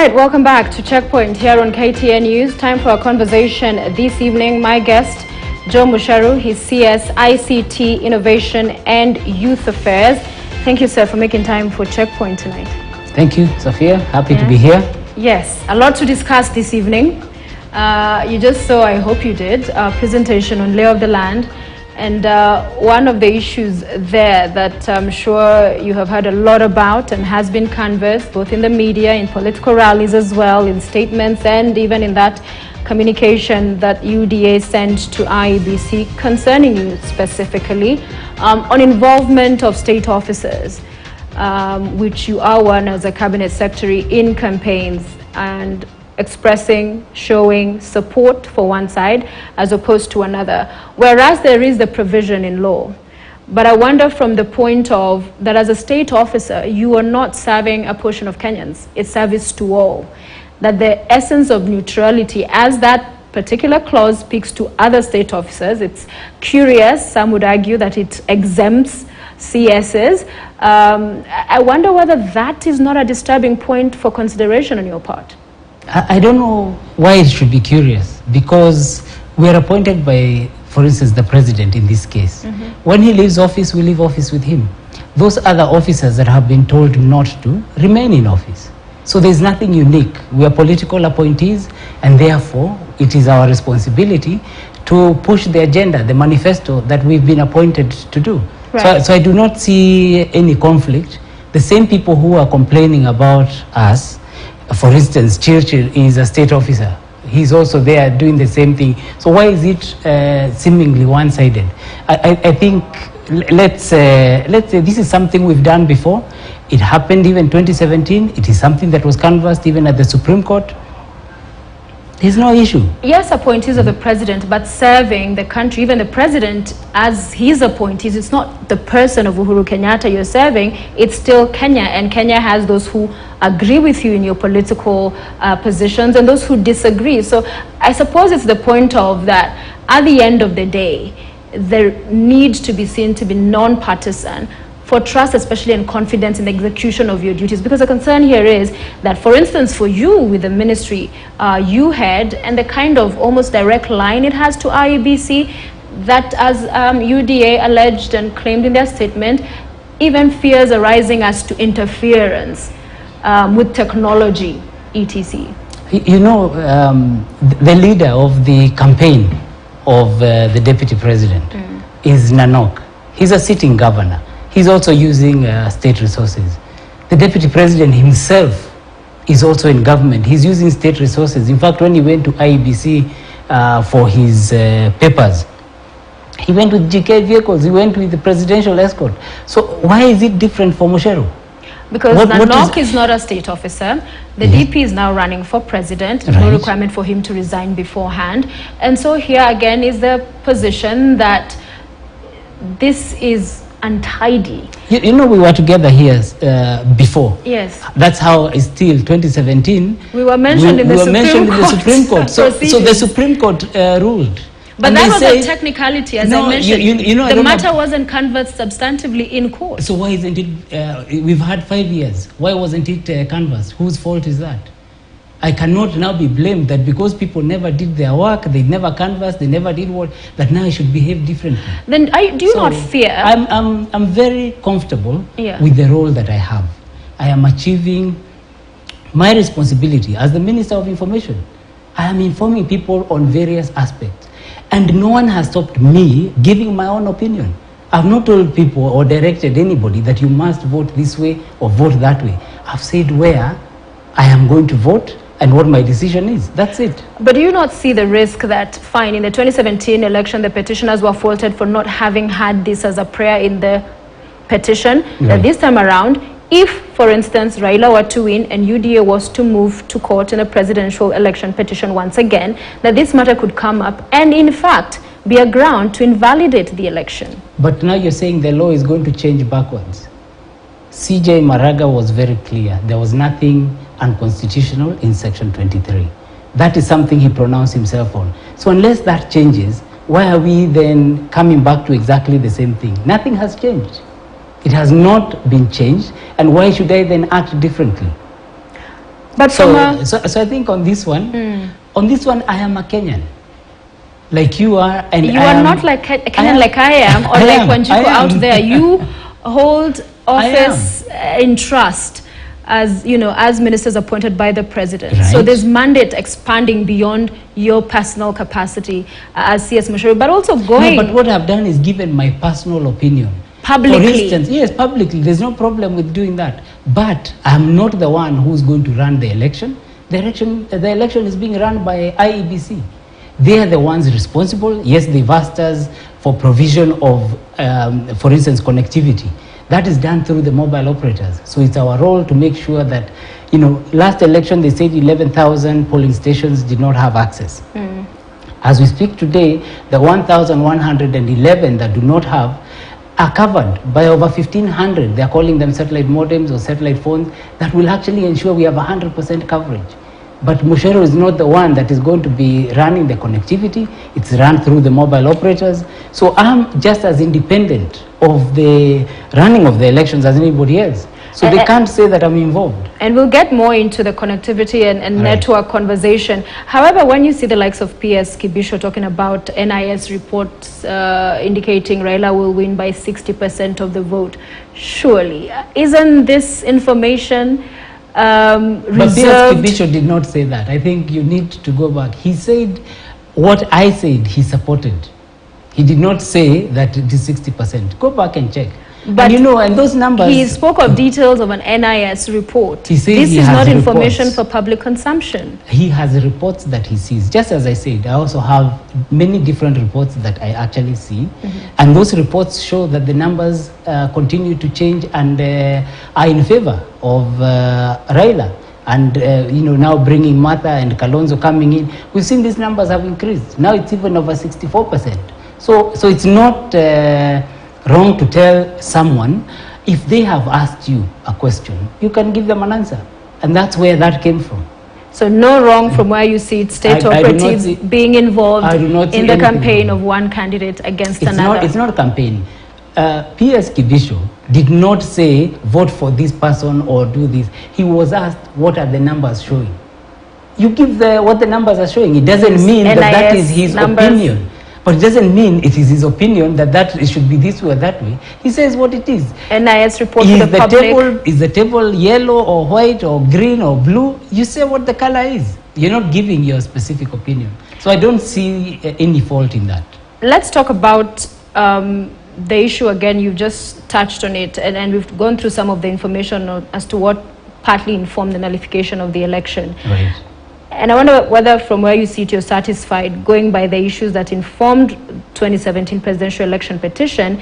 right, welcome back to Checkpoint here on KTN News. Time for a conversation this evening. My guest, Joe Mucheru, he's CS, ICT, Innovation and Youth Affairs. Thank you, sir, for making time for Checkpoint tonight. Thank you, Sophia. Happy to be here. Yes, a lot to discuss this evening. You just saw, I hope you did, a presentation on lay of the land. And one of the issues there that I'm sure you have heard a lot about and has been canvassed both in the media, in political rallies as well, in statements, and even in that communication that UDA sent to IEBC concerning youth specifically, on involvement of state officers, which you are one as a cabinet secretary in campaigns and expressing, showing support for one side as opposed to another, whereas there is the provision in law. But I wonder from the point of that as a state officer, you are not serving a portion of Kenyans. It's service to all. That the essence of neutrality, as that particular clause speaks to other state officers, it's curious, some would argue that it exempts CSs. I wonder whether that is not a disturbing point for consideration on your part. I don't know why it should be curious, because we are appointed by, for instance, the president in this case. When he leaves office, we leave office with him. Those other officers that have been told not to remain in office. So there's nothing unique. We are political appointees, and therefore it is our responsibility to push the agenda, the manifesto that we've been appointed to do. Right. So I do not see any conflict. The same people who are complaining about us, for instance, Churchill is a state officer. He's also there doing the same thing. So why is it seemingly one-sided? I think let's say this is something we've done before. It happened even 2017. It is something that was canvassed even at the Supreme Court. There's no issue. Yes, appointees of the president, but serving the country, even the president as his appointees, it's not the person of Uhuru Kenyatta you're serving, it's still Kenya, and Kenya has those who agree with you in your political positions and those who disagree. So I suppose it's the point of that at the end of the day, there needs to be seen to be non-partisan for trust, especially and confidence in the execution of your duties. Because the concern here is that, for instance, for you with the ministry you had and the kind of almost direct line it has to IEBC, that as UDA alleged and claimed in their statement, even fears arising as to interference with technology, etc. You know, the leader of the campaign of the deputy president is Nanok. He's a sitting governor. He's also using state resources. The deputy president himself is also in government. He's using state resources. In fact, when he went to IEBC for his papers, he went with GK vehicles. He went with the presidential escort. So why is it different for Mucheru? Because Nanok is not a state officer. The DP is now running for president. There's no requirement for him to resign beforehand. And so here again is the position that this is untidy. You know, we were together here before. Yes. That's how it's still 2017. We were mentioned in the Supreme Court. So the Supreme Court ruled. But that was a technicality, as I mentioned. You know, the matter wasn't canvassed substantively in court. So why isn't it, we've had 5 years. Why wasn't it canvassed? Whose fault is that? I cannot now be blamed that because people never did their work, they never canvassed, they never did what, that now I should behave differently. Then do you not fear? I'm very comfortable with the role that I have. I am achieving my responsibility as the Minister of Information. I am informing people on various aspects. And no one has stopped me giving my own opinion. I've not told people or directed anybody that you must vote this way or vote that way. I've said where I am going to vote and what my decision is. That's it. But do you not see the risk that, fine, in the 2017 election, the petitioners were faulted for not having had this as a prayer in the petition, that this time around, if, for instance, Raila were to win and UDA was to move to court in a presidential election petition once again, that this matter could come up and, in fact, be a ground to invalidate the election? But now you're saying the law is going to change backwards. CJ Maraga was very clear. There was nothing unconstitutional in Section 23. That is something he pronounced himself on. So unless that changes, why are we then coming back to exactly the same thing? Nothing has changed. It has not been changed. And why should I then act differently? But so I think on this one, I am a Kenyan, like you are, and you are not like a Kenyan like I am, or like Wanjiku out there. You hold office in trust, as you know, as ministers appointed by the president. Right. So there's mandate expanding beyond your personal capacity as CS Mucheru, but also going. No, but what I've done is given my personal opinion. Publicly. For instance, yes, publicly. There's no problem with doing that. But I'm not the one who's going to run the election. The election is being run by IEBC. They are the ones responsible. Yes, they've asked us for provision of, for instance, connectivity. That is done through the mobile operators. So it's our role to make sure that, you know, last election they said 11,000 polling stations did not have access. As we speak today, the 1,111 that do not have are covered by over 1,500. They're calling them satellite modems or satellite phones that will actually ensure we have 100% coverage. But Mucheru is not the one that is going to be running the connectivity. It's run through the mobile operators. So I'm just as independent of the running of the elections as anybody else. So they can't say that I'm involved. And we'll get more into the connectivity and network conversation. However, when you see the likes of PS Kibisho talking about NIS reports indicating Raila will win by 60% of the vote, surely, isn't this information reserved? But PS Kibisho did not say that. I think you need to go back. He said what I said he supported. He did not say that it is 60%. Go back and check. But and you know, and those numbers. He spoke of details of an NIS report. He says this he is has not reports. Information for public consumption. He has reports that he sees. Just as I said, I also have many different reports that I actually see. And those reports show that the numbers continue to change and are in favor of Raila. And you know, now bringing Martha and Kalonzo coming in, we've seen these numbers have increased. Now it's even over 64%. So it's not wrong to tell someone, if they have asked you a question, you can give them an answer. And that's where that came from. So no wrong from where you see it, state operatives being involved in the campaign of one candidate against another. It's not a campaign. PS Kibisho did not say, vote for this person or do this. He was asked, what are the numbers showing? You give what the numbers are showing. It doesn't mean that is his opinion. But it doesn't mean it is his opinion that it should be this way or that way. He says what it is. NIS report to the public. Is the table yellow or white or green or blue? You say what the color is. You're not giving your specific opinion. So I don't see any fault in that. Let's talk about the issue again. You've just touched on it, and we've gone through some of the information as to what partly informed the nullification of the election. Right. And I wonder whether from where you see it, you're satisfied going by the issues that informed 2017 presidential election petition,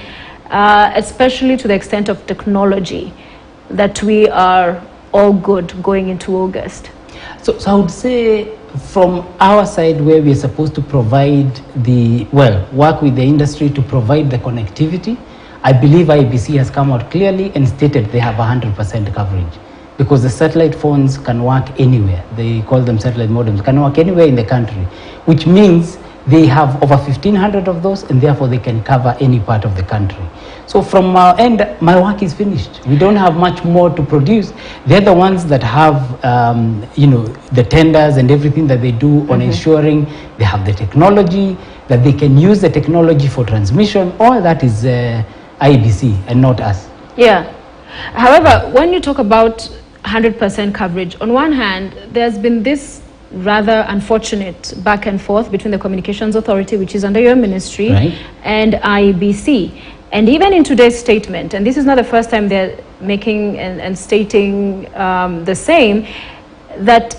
especially to the extent of technology, that we are all good going into August. So I would say from our side, where we're supposed to provide work with the industry to provide the connectivity, I believe IBC has come out clearly and stated they have 100% coverage. Because the satellite phones can work anywhere. They call them satellite modems, can work anywhere in the country, which means they have over 1,500 of those, and therefore they can cover any part of the country. So from our end, my work is finished. We don't have much more to produce. They're the ones that have, you know, the tenders and everything that they do on ensuring they have the technology, that they can use the technology for transmission. All that is IBC and not us. Yeah. However, when you talk about 100% coverage, on one hand, there's been this rather unfortunate back and forth between the Communications Authority, which is under your ministry, and IEBC. And even in today's statement, and this is not the first time they're making and stating the same, that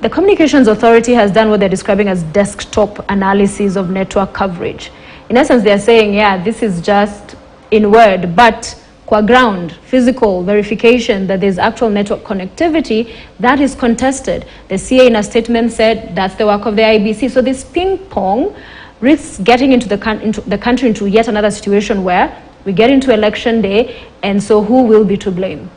the Communications Authority has done what they're describing as desktop analysis of network coverage. In essence, they're saying, yeah, this is just in word, but qua ground, physical verification that there's actual network connectivity, that is contested. The CA in a statement said that's the work of the IBC. So this ping pong risks getting into the country into yet another situation where we get into election day, and so who will be to blame?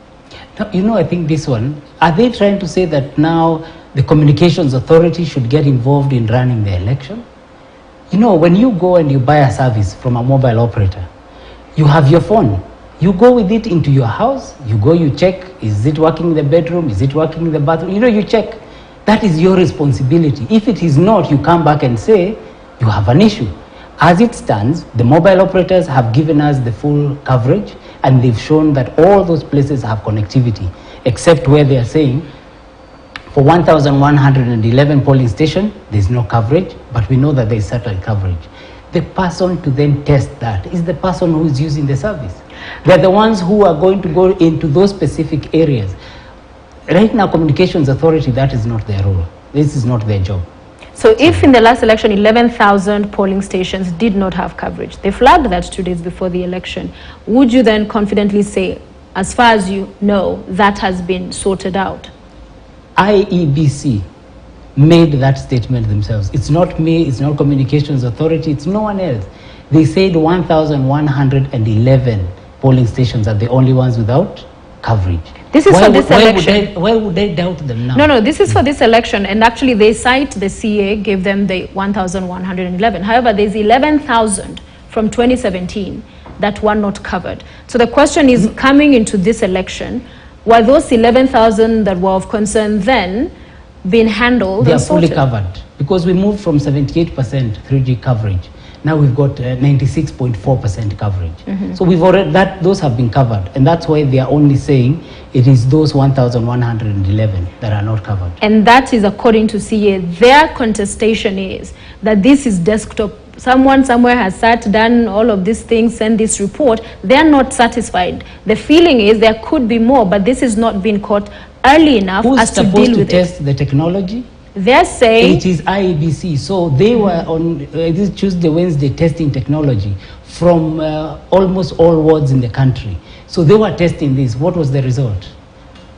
Now, you know, I think this one, are they trying to say that now the Communications Authority should get involved in running the election? You know, when you go and you buy a service from a mobile operator, you have your phone. You go with it into your house, you go, you check, is it working in the bedroom, is it working in the bathroom? You know, you check. That is your responsibility. If it is not, you come back and say, you have an issue. As it stands, the mobile operators have given us the full coverage, and they've shown that all those places have connectivity, except where they are saying, for 1,111 polling stations, there's no coverage, but we know that there is satellite coverage. The person to then test that is the person who is using the service. They're the ones who are going to go into those specific areas. Right now, Communications Authority, that is not their role. This is not their job. So if in the last election, 11,000 polling stations did not have coverage, they flagged that 2 days before the election, would you then confidently say, as far as you know, that has been sorted out? IEBC made that statement themselves. It's not me, it's not Communications Authority, it's no one else. They said 1,111 polling stations are the only ones without coverage. This is for this election. Why would I doubt them now? No, this is for this election, and actually they cite the CA gave them the 1,111. However, there's 11,000 from 2017 that were not covered. So the question is, coming into this election, were those 11,000 that were of concern then being handled? They are fully covered, because we moved from 78% 3G coverage. Now we've got 96.4% coverage. So we've already, those have been covered, and that's why they are only saying it is those 1,111 that are not covered. And that is according to CA. Their contestation is that this is desktop. Someone somewhere has sat, done all of these things, sent this report. They're not satisfied. The feeling is there could be more, but this is not being caught early enough as to deal with it. Who's supposed to test the technology? They're saying it is IEBC. So they were on this Tuesday, Wednesday testing technology from almost all wards in the country. So they were testing this. What was the result?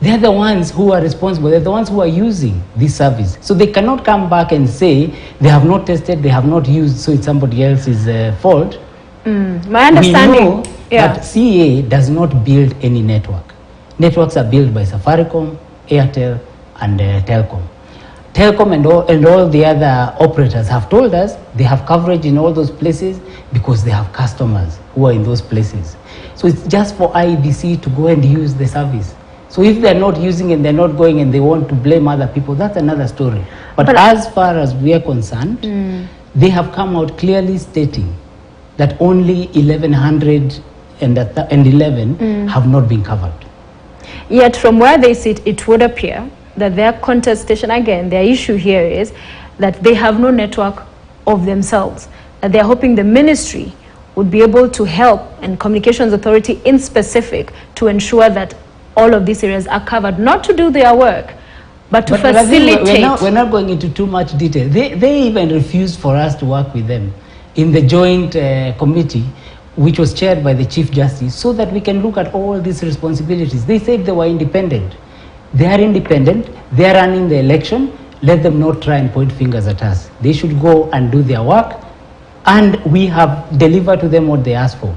They're the ones who are responsible. They're the ones who are using this service. So they cannot come back and say they have not tested, they have not used, so it's somebody else's fault. My understanding, we know that CA does not build any network. Networks are built by Safaricom, Airtel, and Telcom. Telcom and all the other operators have told us they have coverage in all those places because they have customers who are in those places. So it's just for IEBC to go and use the service. So if they're not using and they're not going and they want to blame other people, that's another story. But as far as we are concerned, they have come out clearly stating that only 1,111 have not been covered. Yet from where they sit, it would appear that their contestation, again, their issue here is that they have no network of themselves, that they're hoping the ministry would be able to help, and Communications Authority in specific, to ensure that all of these areas are covered, not to do their work, but to facilitate. We're not going into too much detail. They even refused for us to work with them in the joint committee, which was chaired by the Chief Justice, so that we can look at all these responsibilities. They said they were independent. They are independent. They are running the election. Let them not try and point fingers at us. They should go and do their work, and we have delivered to them what they asked for.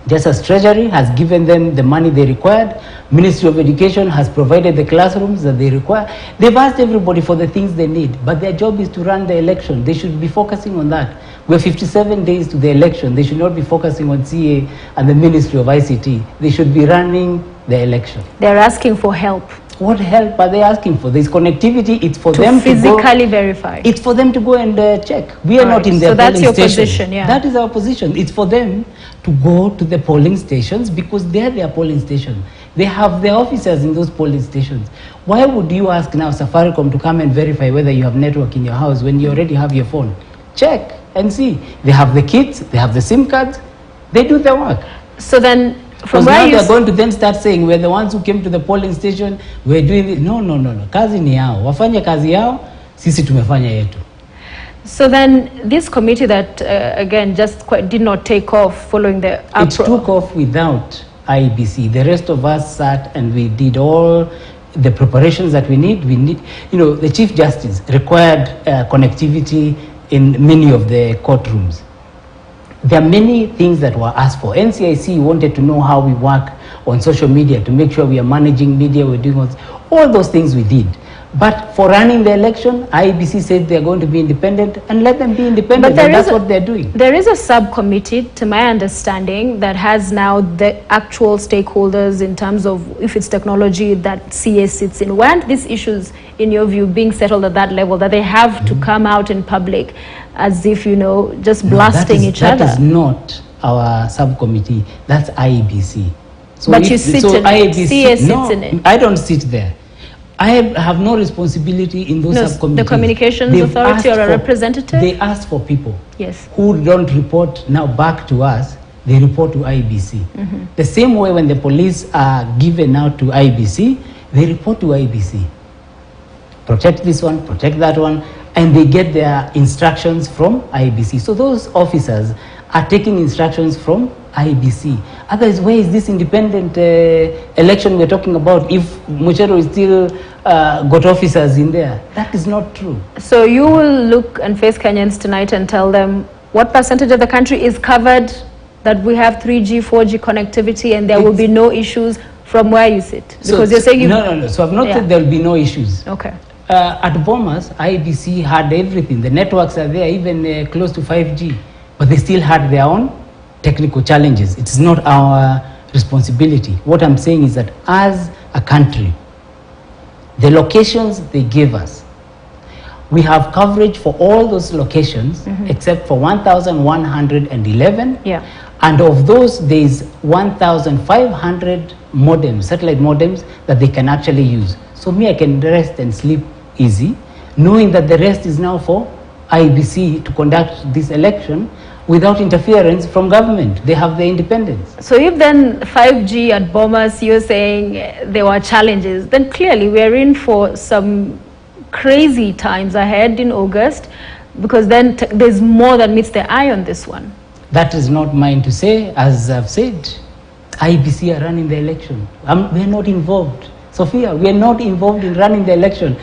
Just as Treasury has given them the money they required, Ministry of Education has provided the classrooms that they require. They've asked everybody for the things they need, but their job is to run the election. They should be focusing on that. We're 57 days to the election. They should not be focusing on CA and the Ministry of ICT. They should be running the election. They're asking for help. What help are they asking for? There's connectivity. It's for them to physically verify. It's for them to go and check. We are not in their polling station. So that's your position, yeah. That is our position. It's for them to go to the polling stations because they're their polling station. They have their officers in those polling stations. Why would you ask now Safaricom to come and verify whether you have network in your house when you already have your phone? Check and see. They have the kits, they have the SIM cards, they do their work. So then, from where now they're going to then start saying we're the ones who came to the polling station, we're doing it. No. Kazi ni yao. Wafanye kazi yao, sisi tumefanya yetu. So then this committee that, again, just did not take off following the... It took off without IEBC. The rest of us sat and we did all the preparations that we need. The Chief Justice required connectivity in many of the courtrooms. There are many things that were asked for. NCIC wanted to know how we work on social media to make sure we are managing media, we're doing all those things we did. But for running the election, IEBC said they're going to be independent, and let them be independent, and that's what they're doing. There is a subcommittee, to my understanding, that has now the actual stakeholders in terms of if it's technology that CA sits in. Why aren't these issues, in your view, being settled at that level, that they have to come out in public as if, you know, just blasting each other? That is not our subcommittee, that's IEBC. So but you sit in it, CA sits in it. I don't sit there. I have no responsibility in those subcommittees. The communications authority or a representative? They ask for people yes, who don't report now back to us, they report to IEBC. The same way when the police are given out to IEBC, they report to IEBC. Protect this one, protect that one, and they get their instructions from IEBC. So those officers are taking instructions from IEBC. Otherwise, where is this independent election we're talking about if Mucheru is still got officers in there? That is not true. So you will look and face Kenyans tonight and tell them what percentage of the country is covered, that we have 3G, 4G connectivity, and there will be no issues from where you sit? Because you're saying you... No. So I've not said there will be no issues. Okay. At Bomas, IEBC had everything. The networks are there, even close to 5G. But they still had their own technical challenges. It's not our responsibility. What I'm saying is that as a country, the locations they gave us, we have coverage for all those locations except for 1,111. Yeah. And of those, there is 1,500 modems, satellite modems, that they can actually use. So me, I can rest and sleep easy, knowing that the rest is now for IEBC to conduct this election without interference from government. They have their independence. So if then 5G at Bomas, you're saying there were challenges, then clearly we're in for some crazy times ahead in August, because then there's more that meets the eye on this one. That is not mine to say. As I've said, IEBC are running the election. We're not involved. Sophia, we are not involved in running the election.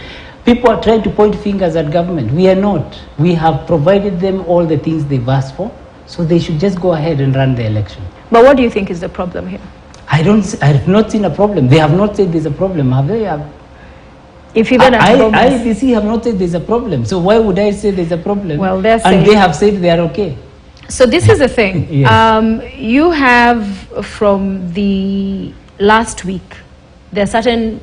People are trying to point fingers at government. We are not. We have provided them all the things they've asked for, so they should just go ahead and run the election. But what do you think is the problem here? I have not seen a problem. They have not said there's a problem, have they? If even IEBC have not said there's a problem, so why would I say there's a problem? Well, they're saying, and they have said they are okay. So this is the thing. Yes. You have from the last week, there are certain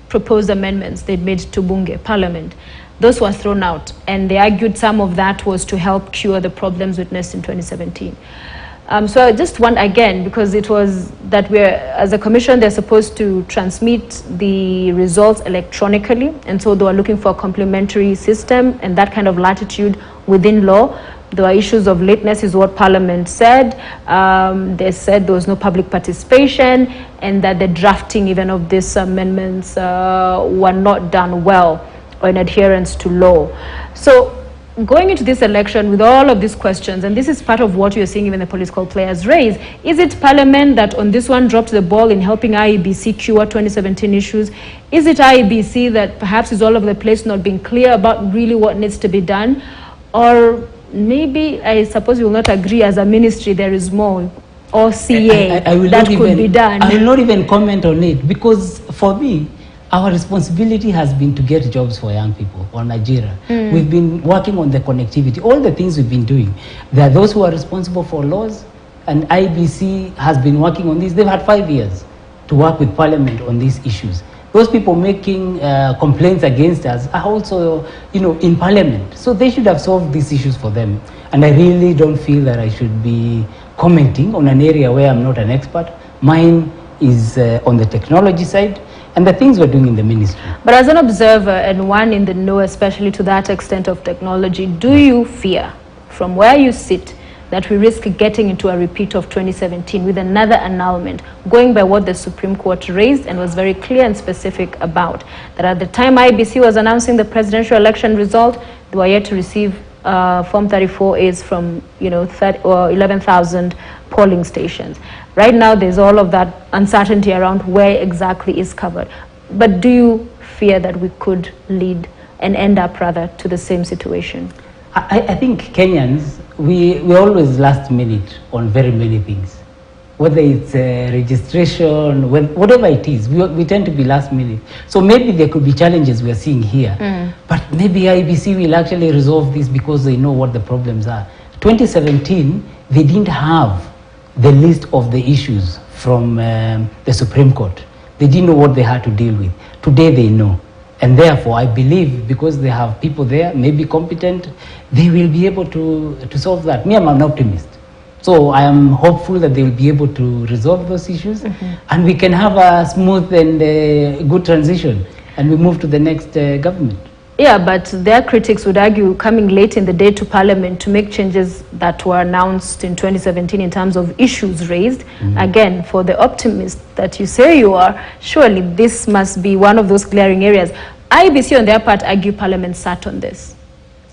proposed amendments they made to Bunge, Parliament. Those were thrown out, and they argued some of that was to help cure the problems witnessed in 2017. So I just want, again, because it was that as a commission, they're supposed to transmit the results electronically, and so they were looking for a complementary system and that kind of latitude within law. There were issues of lateness, is what Parliament said. They said there was no public participation, and that the drafting even of these amendments were not done well or in adherence to law. So going into this election with all of these questions, and this is part of what you're seeing even the political players raise, is it Parliament that on this one dropped the ball in helping IEBC cure 2017 issues? Is it IEBC that perhaps is all over the place, not being clear about really what needs to be done? Or maybe, I suppose you will not agree, as a ministry there is more, or CA that could be done? I will not even comment on it, because for me, our responsibility has been to get jobs for young people or Nigeria. We've been working on the connectivity, all the things we've been doing. There are those who are responsible for laws, and IEBC has been working on this. They've had 5 years to work with Parliament on these issues. Those people making complaints against us are also, in Parliament. So they should have solved these issues for them. And I really don't feel that I should be commenting on an area where I'm not an expert. Mine is on the technology side and the things we're doing in the ministry. But as an observer and one in the know, especially to that extent of technology, do you fear, from where you sit, that we risk getting into a repeat of 2017 with another annulment, going by what the Supreme Court raised and was very clear and specific about, that at the time IEBC was announcing the presidential election result, they were yet to receive Form 34As from 11,000 polling stations. Right now, there's all of that uncertainty around where exactly is covered. But do you fear that we could lead and end up rather to the same situation? I think Kenyans, we always last minute on very many things. whether it's registration, whatever it is, we tend to be last minute. So maybe there could be challenges we are seeing here, but maybe IEBC will actually resolve this because they know what the problems are. 2017, they didn't have the list of the issues from the Supreme Court. They didn't know what they had to deal with. Today they know. And therefore, I believe because they have people there, maybe competent, they will be able to solve that. Me, I'm an optimist. So I am hopeful that they will be able to resolve those issues and we can have a smooth and good transition and we move to the next government. Yeah, but their critics would argue coming late in the day to Parliament to make changes that were announced in 2017 in terms of issues raised. Again, for the optimist that you say you are, surely this must be one of those glaring areas. IEBC on their part argue Parliament sat on this.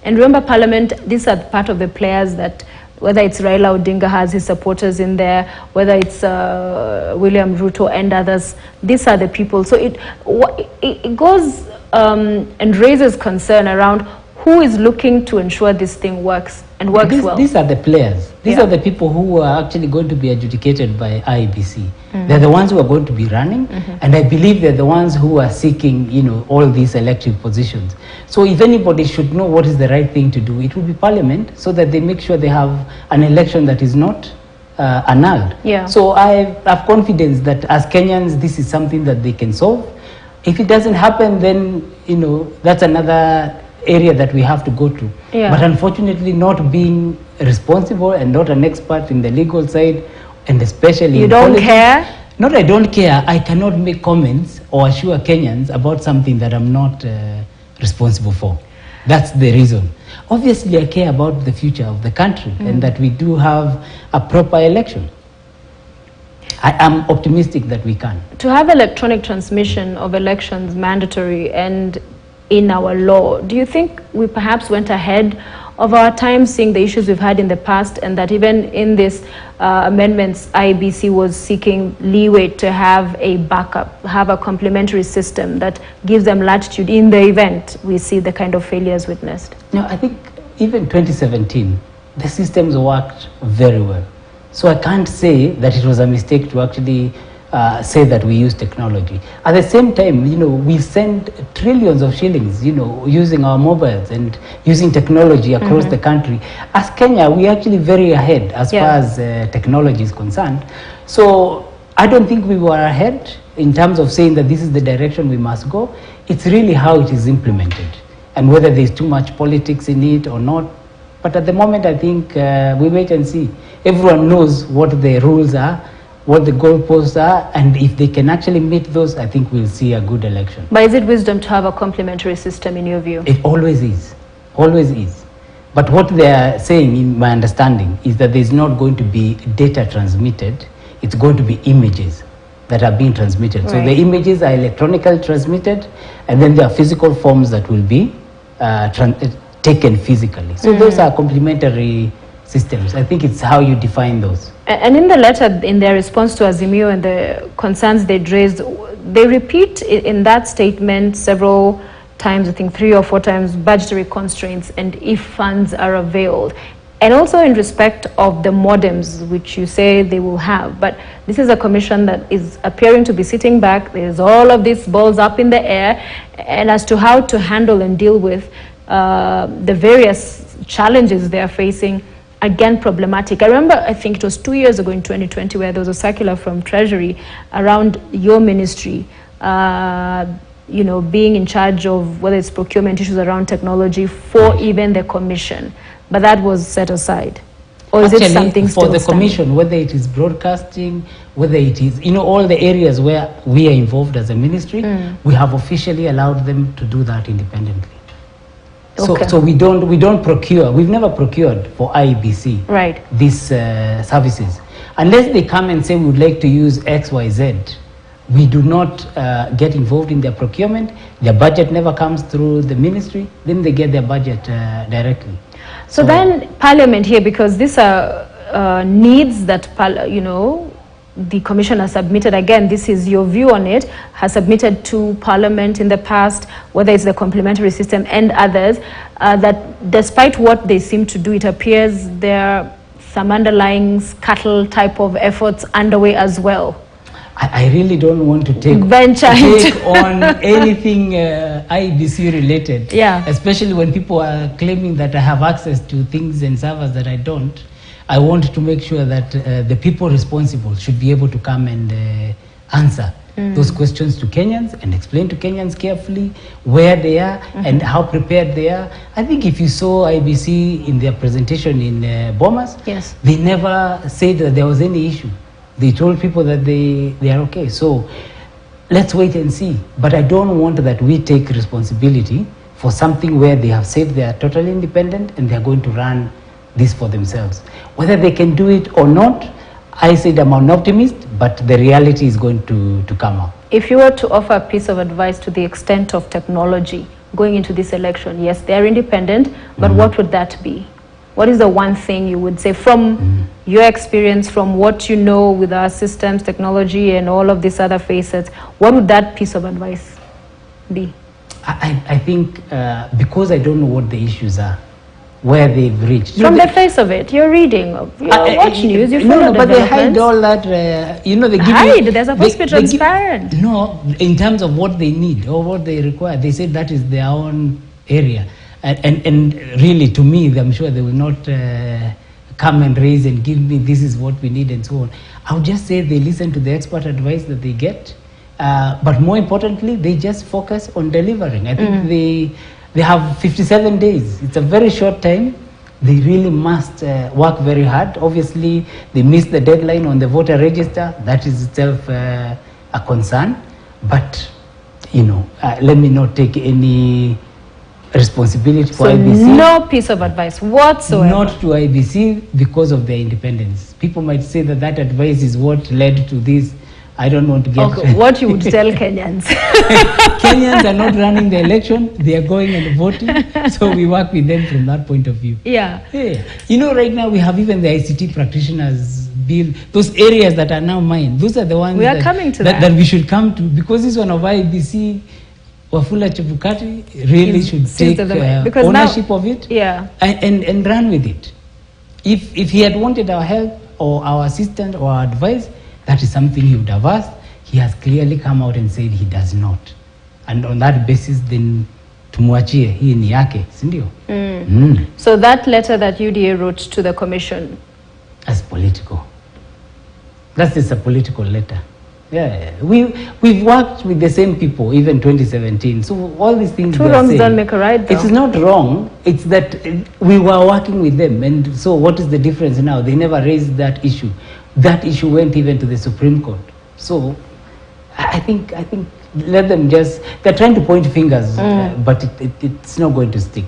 And remember, Parliament, these are part of the players that, whether it's Raila Odinga has his supporters in there, whether it's William Ruto and others, these are the people. So it goes and raises concern around who is looking to ensure this thing works and works well. These are the players. These are the people who are actually going to be adjudicated by IEBC. They're the ones who are going to be running, and I believe they're the ones who are seeking, all these elective positions. So if anybody should know what is the right thing to do, it will be Parliament, so that they make sure they have an election that is not annulled. So I have confidence that as Kenyans, this is something that they can solve. If it doesn't happen, then, that's another area that we have to go to. But unfortunately, not being responsible and not an expert in the legal side, and especially you don't care? Not I don't care. I cannot make comments or assure Kenyans about something that I'm not responsible for. That's the reason. Obviously, I care about the future of the country and that we do have a proper election. I am optimistic that we can. To have electronic transmission of elections mandatory and in our law, do you think we perhaps went ahead of our time, seeing the issues we've had in the past, and that even in this amendments, IEBC was seeking leeway to have a backup, have a complementary system that gives them latitude in the event we see the kind of failures witnessed? No, I think even 2017, the systems worked very well. So I can't say that it was a mistake to actually say that we use technology. At the same time, we send trillions of shillings, using our mobiles and using technology across the country. As Kenya, we're actually very ahead as far as technology is concerned. So I don't think we were ahead in terms of saying that this is the direction we must go. It's really how it is implemented and whether there's too much politics in it or not. But at the moment, I think we wait and see. Everyone knows what the rules are, what the goalposts are, and if they can actually meet those, I think we'll see a good election. But is it wisdom to have a complementary system in your view? It always is. Always is. But what they are saying, in my understanding, is that there's not going to be data transmitted. It's going to be images that are being transmitted. Right. So the images are electronically transmitted, and then there are physical forms that will be taken physically. So those are complementary systems. I think it's how you define those. And in the letter, in their response to Azimio and the concerns they'd raised, they repeat in that statement several times, I think 3 or 4 times, budgetary constraints and if funds are availed. And also in respect of the modems, which you say they will have. But this is a commission that is appearing to be sitting back. There's all of these balls up in the air. And as to how to handle and deal with the various challenges they're facing, again, problematic. I remember, I think it was 2 years ago in 2020, where there was a circular from Treasury around your ministry, being in charge of whether it's procurement issues around technology for even the commission. But that was set aside. Or is it something still for the commission, whether it is broadcasting, whether it is, all the areas where we are involved as a ministry, we have officially allowed them to do that independently. So we don't procure. We've never procured for IEBC these services unless they come and say we would like to use XYZ. We do not get involved in their procurement. Their budget never comes through the ministry. Then they get their budget directly. So then Parliament here, because these are needs that the commission has submitted, again, this is your view on it, has submitted to Parliament in the past, whether it's the complementary system and others, that despite what they seem to do, it appears they're some underlying scuttle type of efforts underway as well? I really don't want to take on anything IBC related, especially when people are claiming that I have access to things and servers that I don't. I want to make sure that the people responsible should be able to come and answer those questions to Kenyans and explain to Kenyans carefully where they are and how prepared they are. I think if you saw IBC in their presentation in Bomas, they never said that there was any issue. They told people that they are okay. So let's wait and see. But I don't want that we take responsibility for something where they have said they are totally independent and they are going to run this for themselves. Whether they can do it or not, I said I'm an optimist, but the reality is going to come out. If you were to offer a piece of advice to the extent of technology going into this election, yes, they are independent, but what would that be? What is the one thing you would say from your experience, from what you know with our systems, technology, and all of these other facets? What would that piece of advice be? I think because I don't know what the issues are, where they've reached. From the face of it, you're reading, you watch news, you follow but they hide all that, they give they're supposed to be transparent. In terms of what they need or what they require, they say that is their own area. And really, to me, I'm sure they will not come and raise and give me, this is what we need and so on. I would just say they listen to the expert advice that they get. But more importantly, they just focus on delivering. I think they have 57 days. It's a very short time. They really must work very hard. Obviously, they missed the deadline on the voter register. That is itself a concern. But, let me not take any responsibility for IBC. No piece of advice whatsoever. Not to IBC because of their independence. People might say that advice is what led to this. I don't want to get... Okay, what you would tell Kenyans? Kenyans are not running the election. They are going and voting. So we work with them from that point of view. Yeah. Right now we have even the ICT practitioners bill. Those areas that are now mine, those are the ones that we should come to, because this one of IBC, Wafula Chebukati really should take ownership of it and run with it. If he had wanted our help or our assistance or our advice, that is something he would have asked. He has clearly come out and said he does not. And on that basis, then tumuachie hii ni yake, sindio? So that letter that UDA wrote to the commission? As political. That's just a political letter. Yeah, we've worked with the same people, even 2017. So all these things. Two wrongs don't make a right, though. It's not wrong. It's that we were working with them, and so what is the difference now? They never raised that issue. That issue went even to the Supreme Court. So I think let them they're trying to point fingers, but it's not going to stick.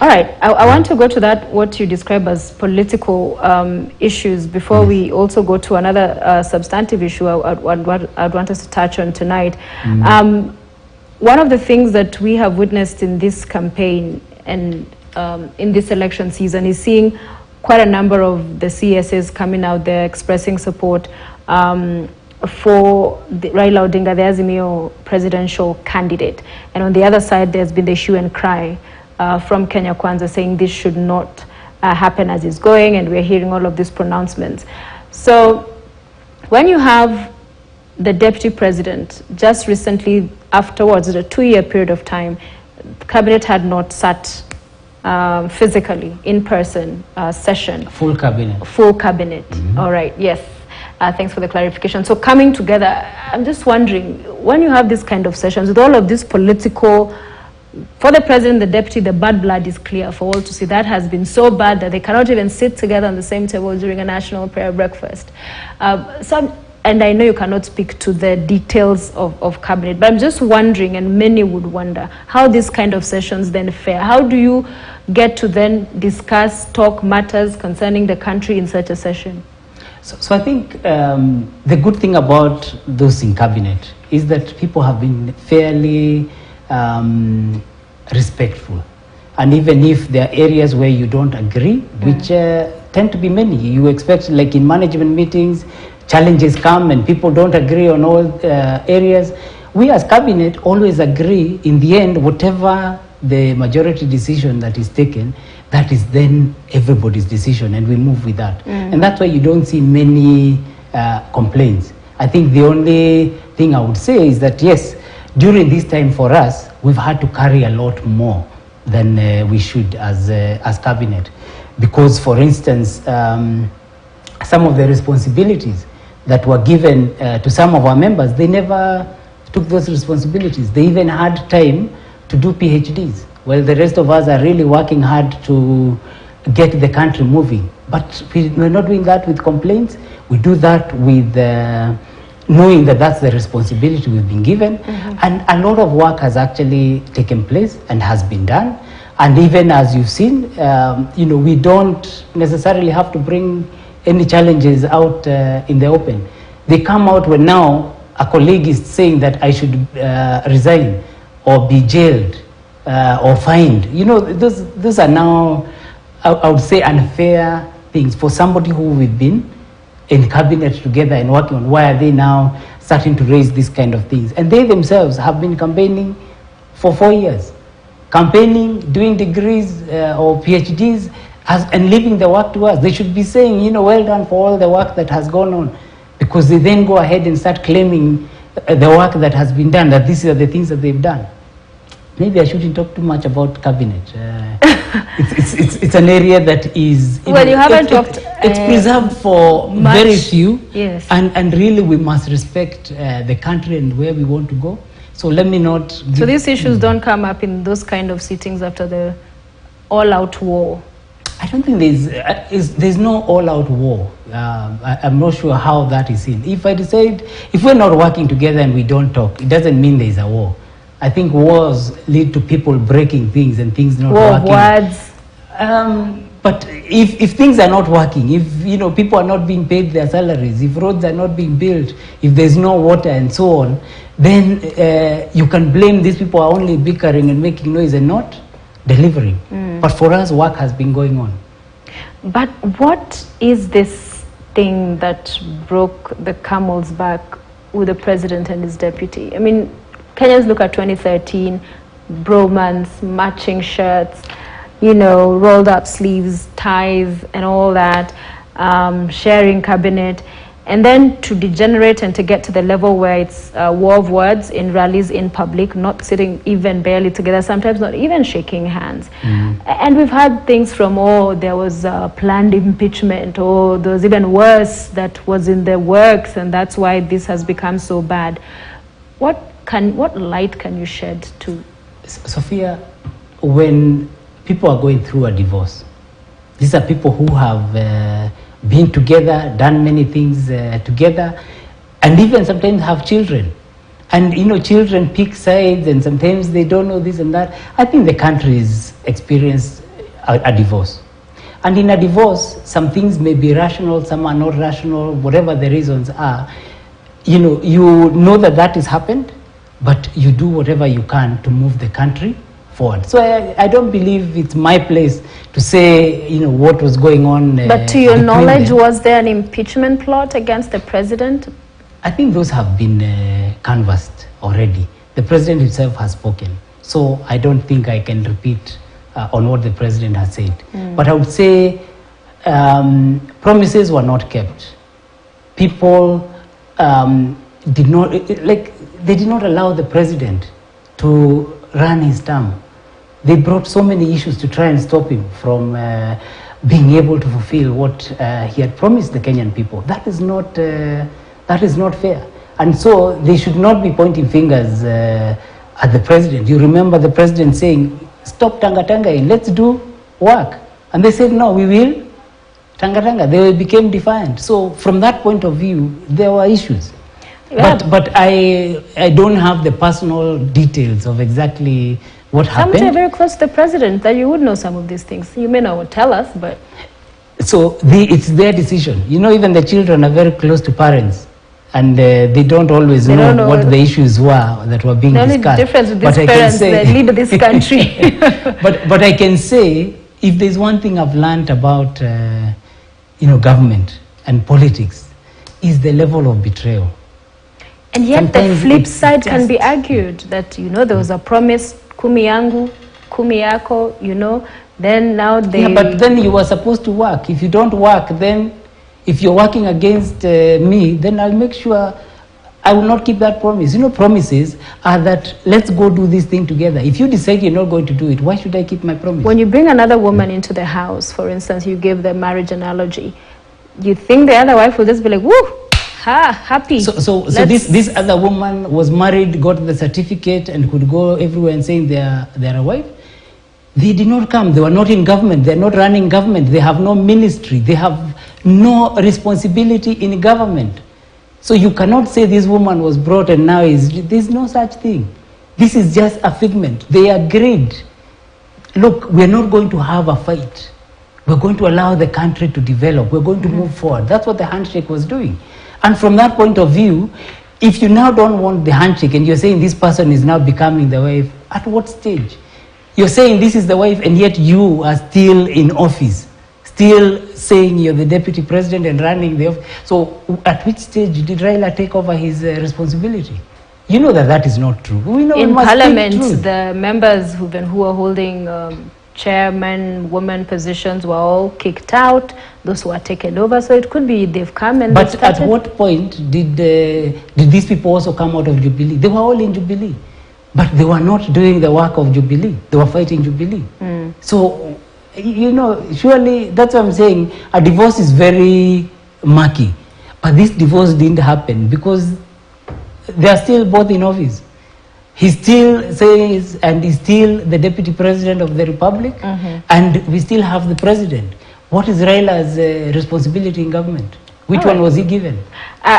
All right, I want to go to that, what you describe as political issues, before we also go to another substantive issue I'd want us to touch on tonight. One of the things that we have witnessed in this campaign and in this election season is seeing quite a number of the CSAs coming out there expressing support for the Raila Odinga, the Azimio presidential candidate. And on the other side, there's been the hue and cry from Kenya Kwanza saying this should not happen as it's going, and we're hearing all of these pronouncements. So when you have the deputy president, just recently afterwards, a 2-year period of time, the cabinet had not sat physically, in person session. Full cabinet. Full cabinet. All right, yes. Thanks for the clarification. So coming together, I'm just wondering, when you have this kind of sessions with all of this political, for the president, the deputy, the bad blood is clear for all to see. That has been so bad that they cannot even sit together on the same table during a national prayer breakfast. And I know you cannot speak to the details of cabinet, but I'm just wondering, and many would wonder, how these kind of sessions then fare. How do you get to then discuss, talk matters concerning the country in such a session? So I think the good thing about those in cabinet is that people have been fairly respectful. And even if there are areas where you don't agree, which tend to be many, you expect, like in management meetings, challenges come and people don't agree on all areas. We as cabinet always agree in the end, whatever the majority decision that is taken, that is then everybody's decision, and we move with that. And that's why you don't see many complaints. I think the only thing I would say is that, yes, during this time for us, we've had to carry a lot more than we should as cabinet. Because, for instance, some of the responsibilities that were given to some of our members, they never took those responsibilities. They even had time to do PhDs. Well, the rest of us are really working hard to get the country moving. But we're not doing that with complaints. We do that with knowing that that's the responsibility we've been given. And a lot of work has actually taken place and has been done. And even as you've seen, we don't necessarily have to bring any challenges out in the open. They come out when now a colleague is saying that I should resign or be jailed or fined. Those are now, I would say, unfair things for somebody who we've been in cabinet together and working on. Why are they now starting to raise these kind of things? And they themselves have been campaigning for 4 years. Campaigning, doing degrees or PhDs, and leaving the work to us. They should be saying, well done for all the work that has gone on, because they then go ahead and start claiming the work that has been done, that these are the things that they've done. Maybe I shouldn't talk too much about cabinet. It's an area that is... Well, you haven't talked... It's preserved for much, very few. Yes. And really we must respect the country and where we want to go. So let me not... So these issues don't come up in those kind of sittings after the all-out war? I don't think there's no all-out war. I'm not sure how that is seen. If I decide, if we're not working together and we don't talk, it doesn't mean there's a war. I think wars lead to people breaking things and things not working. Words. But if things are not working, if people are not being paid their salaries, if roads are not being built, if there's no water and so on, then you can blame these people are only bickering and making noise and not delivering. But for us, work has been going on. But what is this thing that broke the camel's back with the president and his deputy? I mean, Kenyans look at 2013, bromance, matching shirts, rolled up sleeves, ties and all that, sharing cabinet. And then to degenerate and to get to the level where it's war of words in rallies in public, not sitting even barely together, sometimes not even shaking hands. And we've had things from, there was planned impeachment, or there was even worse that was in the works, and that's why this has become so bad. What light can you shed to? Sophia, when people are going through a divorce, these are people who have been together, done many things together, and even sometimes have children. And children pick sides, and sometimes they don't know this and that. I think the country has experienced a divorce. And in a divorce, some things may be rational, some are not rational, whatever the reasons are. You know that has happened, but you do whatever you can to move the country forward. So I don't believe it's my place to say, what was going on. But to your knowledge, was there an impeachment plot against the president? I think those have been canvassed already. The president himself has spoken. So I don't think I can repeat on what the president has said. But I would say promises were not kept. People did not allow the president to run his term. They brought so many issues to try and stop him from being able to fulfill what he had promised the Kenyan people. That is not fair. And so they should not be pointing fingers at the president. You remember the president saying, stop tanga-tangaing, let's do work. And they said, no, we will tanga-tanga. They became defiant. So from that point of view, there were issues. Yeah. But I don't have the personal details of exactly what happened. Some say very close to the president that you would know some of these things. You may not tell us, but... So it's their decision. Even the children are very close to parents, and they don't always know what the issues were that were being discussed. The only difference with these parents that lead this country. but I can say, if there's one thing I've learned about government and politics, is the level of betrayal. And yet sometimes the flip side can be argued that, there was a promise, kumi yangu, kumi yako, you know, then now they... Yeah, but then you were supposed to work. If you don't work, then if you're working against me, then I'll make sure I will not keep that promise. You know, promises are that let's go do this thing together. If you decide you're not going to do it, why should I keep my promise? When you bring another woman into the house, for instance, you gave the marriage analogy, you think the other wife will just be like, woo, ha, happy. So this other woman was married, got the certificate, and could go everywhere and saying they're a wife? They did not come. They were not in government. They're not running government. They have no ministry. They have no responsibility in government. So you cannot say this woman was brought and now there's no such thing. This is just a figment. They agreed. Look, we're not going to have a fight. We're going to allow the country to develop. We're going to move forward. That's what the handshake was doing. And from that point of view, if you now don't want the handshake and you're saying this person is now becoming the wife, at what stage? You're saying this is the wife and yet you are still in office, still saying you're the deputy president and running the office. So at which stage did Raila take over his responsibility? You know that is not true. We know in Parliament, the members who are holding chairman, woman positions were all kicked out. Those who are taken over. So it could be they've come and But at what point did these people also come out of Jubilee? They were all in Jubilee. But they were not doing the work of Jubilee. They were fighting Jubilee. So, you know, surely that's what I'm saying. A divorce is very murky. But this divorce didn't happen because they are still both in office. He still says, and he's still the deputy president of the republic, and we still have the president. What is Raila's responsibility in government? Which one was he given?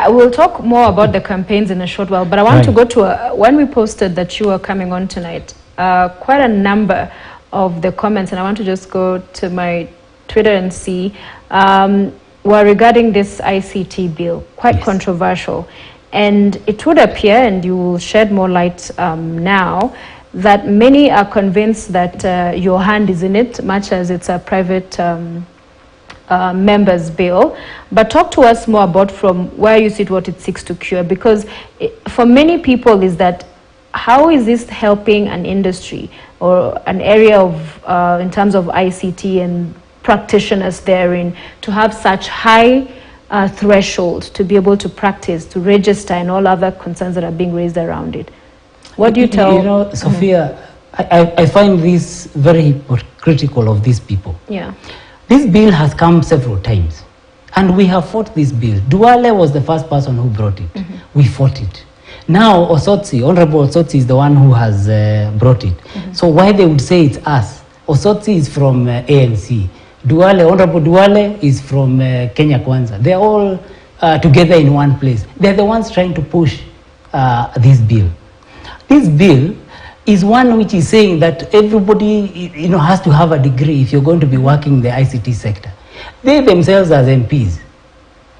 We'll talk more about the campaigns in a short while, but I want to go to when we posted that you were coming on tonight, quite a number of the comments, and I want to just go to my Twitter and see, were regarding this ICT bill, quite controversial. And it would appear, and you will shed more light now, that many are convinced that your hand is in it, much as it's a private members bill. But talk to us more about from where you sit what it seeks to cure, because for many people is that how is this helping an industry or an area of in terms of ICT and practitioners therein to have such high threshold to be able to practice, to register, and all other concerns that are being raised around it? What do you tell? You know, Sophia, I find this very hypocritical of these people. Yeah. This bill has come several times, and we have fought this bill. Duale was the first person who brought it. We fought it. Now, Osotsi, Honorable Osotsi is the one who has brought it. So why they would say it's us? Osotsi is from ANC. Duale, Honorable Duale is from Kenya Kwanza. They're all together in one place. They're the ones trying to push this bill. This bill is one which is saying that everybody, you know, has to have a degree if you're going to be working in the ICT sector. They themselves as MPs,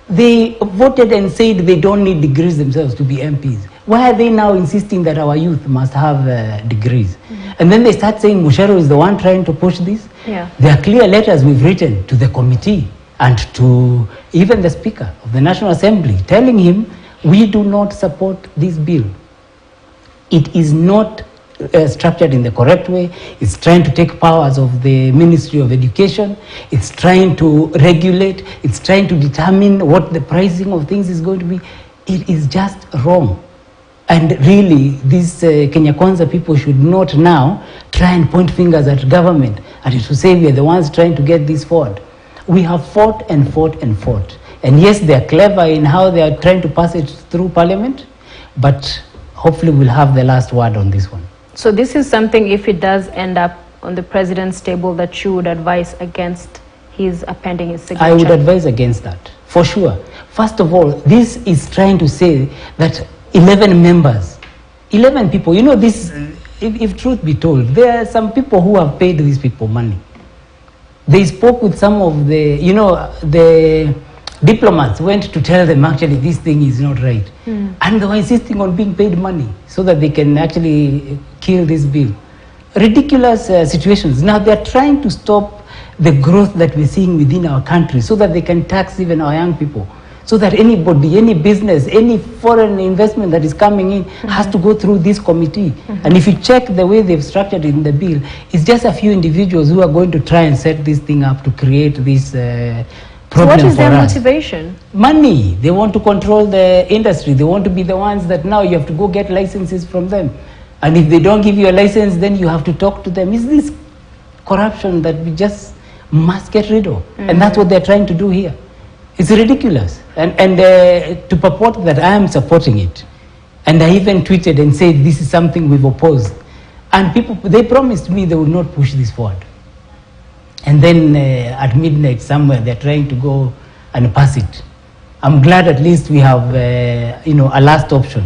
they voted and said they don't need degrees themselves to be MPs. Why are they now insisting that our youth must have degrees? And then they start saying Mucheru is the one trying to push this. Yeah. There are clear letters we've written to the committee and to even the Speaker of the National Assembly telling him we do not support this bill. It is not structured in the correct way. It's trying to take powers of the Ministry of Education. It's trying to regulate. It's trying to determine what the pricing of things is going to be. It is just wrong. And really, these Kenya Kwanza people should not now try and point fingers at government and to say we are the ones trying to get this forward. We have fought and fought and fought. And yes, they are clever in how they are trying to pass it through Parliament, but hopefully we'll have the last word on this one. So this is something, if it does end up on the president's table, that you would advise against his appending his signature? I would advise against that, for sure. First of all, this is trying to say that 11 members, 11 people, you know, this, if truth be told, there are some people who have paid these people money. They spoke with some of the, you know, the diplomats went to tell them actually this thing is not right. And they were insisting on being paid money so that they can actually kill this bill. Ridiculous situations. Now they're trying to stop the growth that we're seeing within our country so that they can tax even our young people. so that anybody, any business, any foreign investment that is coming in has to go through this committee. And if you check the way they've structured it in the bill, it's just a few individuals who are going to try and set this thing up to create this problem. So what is their for us. motivation? Money. They want to control the industry. They want to be the ones that now you have to go get licenses from them. And if they don't give you a license, then you have to talk to them. Is this corruption that we just must get rid of? And that's what they're trying to do here. It's ridiculous. And to purport that I am supporting it, and I even tweeted and said this is something we've opposed. And people, they promised me they would not push this forward. And then at midnight somewhere they're trying to go and pass it. I'm glad at least we have a last option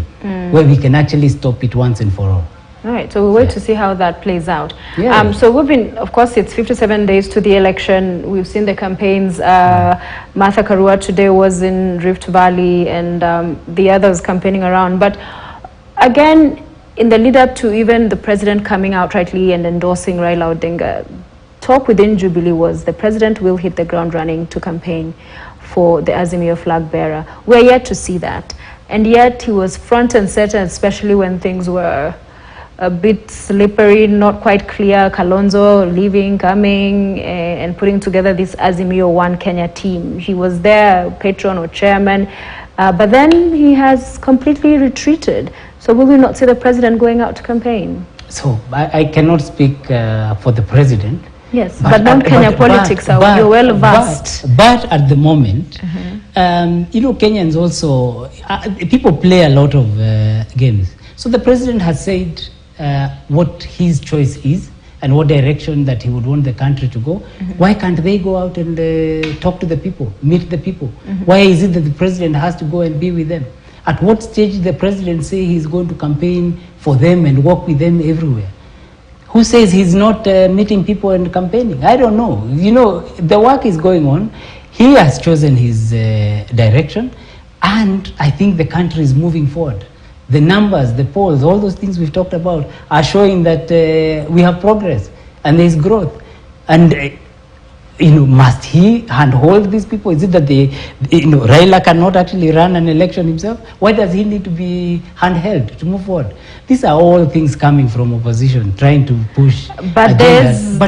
where we can actually stop it once and for all. All right, so we'll wait to see how that plays out. Yeah. So we've been, of course, it's 57 days to the election. We've seen the campaigns. Martha Karua today was in Rift Valley, and the others campaigning around. But again, in the lead up to even the president coming out rightly and endorsing Raila Odinga, talk within Jubilee was the president will hit the ground running to campaign for the Azimio flag bearer. We're yet to see that. And yet he was front and center, especially when things were a bit slippery, not quite clear. Kalonzo leaving, coming, and putting together this Azimio One Kenya team. He was there, patron or chairman, but then he has completely retreated. So will we not see the president going out to campaign? So I cannot speak for the president. Yes, but non-Kenya politics, you're well versed. But at the moment, Kenyans also, people play a lot of games. So the president has said what his choice is and what direction that he would want the country to go. Why can't they go out and talk to the people, meet the people? Why is it that the president has to go and be with them? At what stage did the president say he's going to campaign for them and walk with them everywhere? Who says he's not meeting people and campaigning? I don't know. The work is going on. He has chosen his direction, and I think the country is moving forward. The numbers, the polls, all those things we've talked about are showing that we have progress and there is growth. And must he handhold these people? Is it that Raila cannot actually run an election himself? Why does he need to be handheld to move forward? These are all things coming from opposition, trying to push agendas.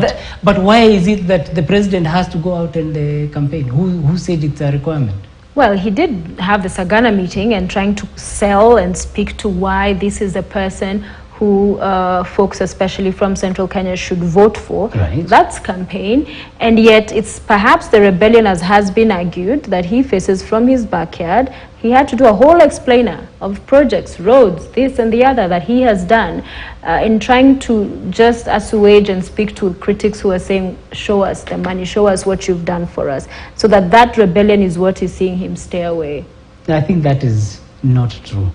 But why is it that the president has to go out and campaign? Who said it's a requirement? Well, he did have the Sagana meeting and trying to sell and speak to why this is the person who folks, especially from Central Kenya, should vote for. Right. That's campaign. And yet it's perhaps the rebellion, as has been argued, that he faces from his backyard. He had to do a whole explainer of projects, roads, this and the other that he has done in trying to just assuage and speak to critics who are saying, show us the money, show us what you've done for us. So that rebellion is what is seeing him stay away. I think that is not true.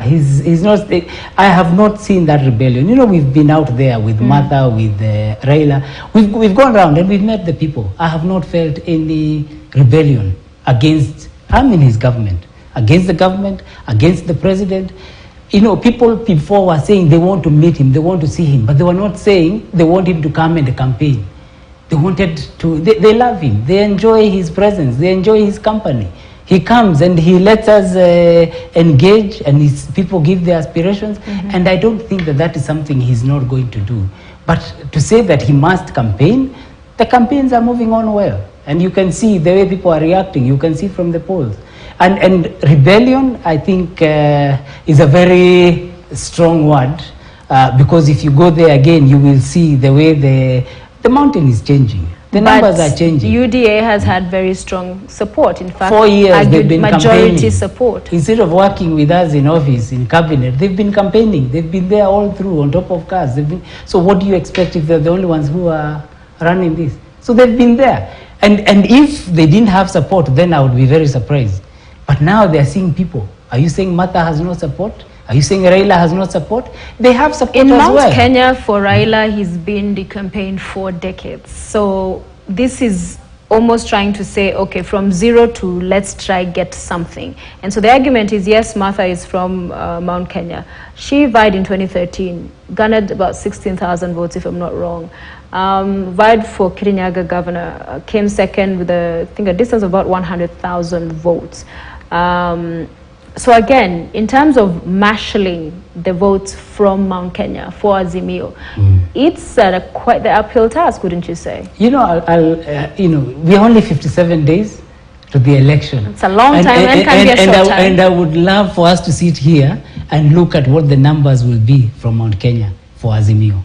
He's not. I have not seen that rebellion. We've been out there with Martha, with Raila. We've gone around and we've met the people. I have not felt any rebellion against. I'm in his government, against the government, against the president. People before were saying they want to meet him, they want to see him, but they were not saying they want him to come and campaign. They wanted to. They love him. They enjoy his presence. They enjoy his company. He comes and he lets us engage, and his people give their aspirations. And I don't think that is something he's not going to do. But to say that he must campaign, the campaigns are moving on well. And you can see the way people are reacting. You can see from the polls. And rebellion, I think, is a very strong word. Because if you go there again, you will see the way the mountain is changing. The numbers are changing. UDA has had very strong support. In fact, 4 years they've been majority campaigning. Support. Instead of working with us in office, in cabinet, they've been campaigning. They've been there all through, on top of cars. So what do you expect if they're the only ones who are running this? So they've been there. And if they didn't have support, then I would be very surprised. But now they're seeing people. Are you saying Martha has no support? Are you saying Raila has no support? They have support in as Mount well. Kenya, for Raila, he's been the campaign for decades. So this is almost trying to say, okay, from zero to let's try get something. And so the argument is, yes, Martha is from Mount Kenya. She vied in 2013, garnered about 16,000 votes, if I'm not wrong. vied for Kirinyaga governor, came second with I think a distance of about 100,000 votes. So again, in terms of marshalling the votes from Mount Kenya for Azimio, it's quite the uphill task, wouldn't you say? You know, we're only 57 days to the election. It's a long time and can be a short time. And I would love for us to sit here and look at what the numbers will be from Mount Kenya for Azimio.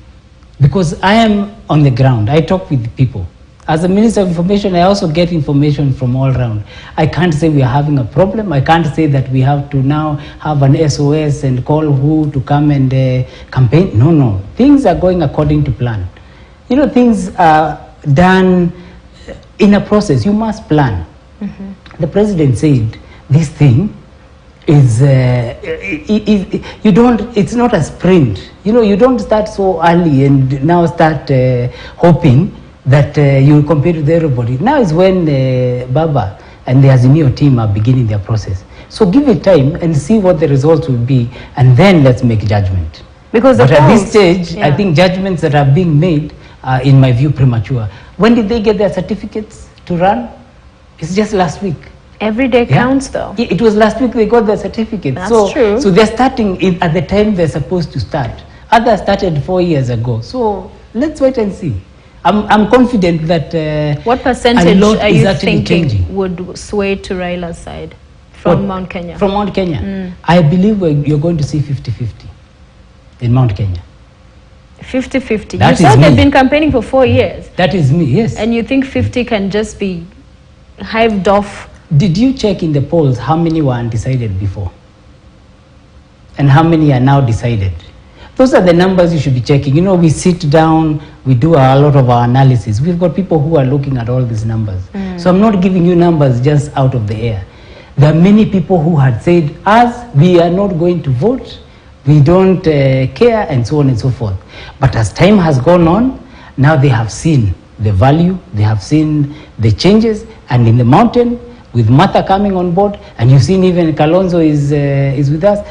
Because I am on the ground, I talk with people. As a Minister of Information, I also get information from all around. I can't say we are having a problem. I can't say that we have to now have an SOS and call who to come and campaign. No. Things are going according to plan. You know, things are done in a process. You must plan. The President said this thing is, it's not a sprint. You know, you don't start so early and now start hoping that you will compete with everybody. Now is when Baba and the Azimio team are beginning their process. So give it time and see what the results will be, and then let's make judgment. Because but at this stage, I think judgments that are being made are, in my view, premature. When did they get their certificates to run? It's just last week. Every day counts, though. It was last week they got their certificates. That's true. So they're starting at the time they're supposed to start. Others started 4 years ago. So let's wait and see. I'm confident that what percentage are you thinking changing. Would sway to Raila's side from Mount Kenya? From Mount Kenya? I believe you're going to see 50-50 in Mount Kenya. 50-50? You said they've been campaigning for 4 years. That is me, yes. And you think 50 can just be hived off? Did you check in the polls how many were undecided before? And how many are now decided? Those are the numbers you should be checking. You know, we sit down, we do a lot of our analysis. We've got people who are looking at all these numbers. So I'm not giving you numbers just out of the air. There are many people who had said, we are not going to vote, we don't care, and so on and so forth. But as time has gone on, now they have seen the value, they have seen the changes, and in the mountain, with Martha coming on board, and you've seen even Kalonzo is with us,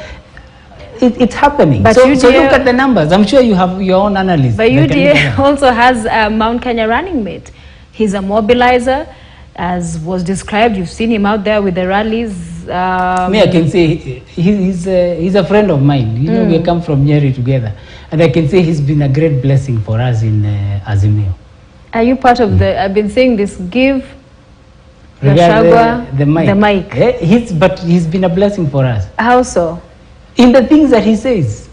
it's happening. But so UDA, so look at the numbers. I'm sure you have your own analysis. But UDA also has a Mount Kenya running mate. He's a mobilizer, as was described. You've seen him out there with the rallies. I can say he's a friend of mine. You know, we come from Nyeri together. And I can say he's been a great blessing for us in Azimio. Are you part of the, I've been saying this, give the mic. But he's been a blessing for us. How so? In the things that he says.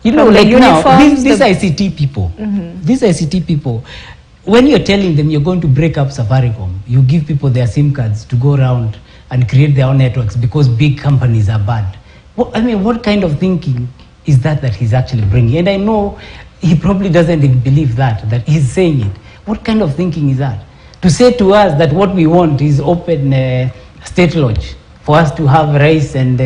You know, like now, these ICT people, when you're telling them you're going to break up Safaricom, you give people their SIM cards to go around and create their own networks because big companies are bad. What kind of thinking is that he's actually bringing? And I know he probably doesn't even believe that he's saying it. What kind of thinking is that? To say to us that what we want is open state lodge for us to have rice and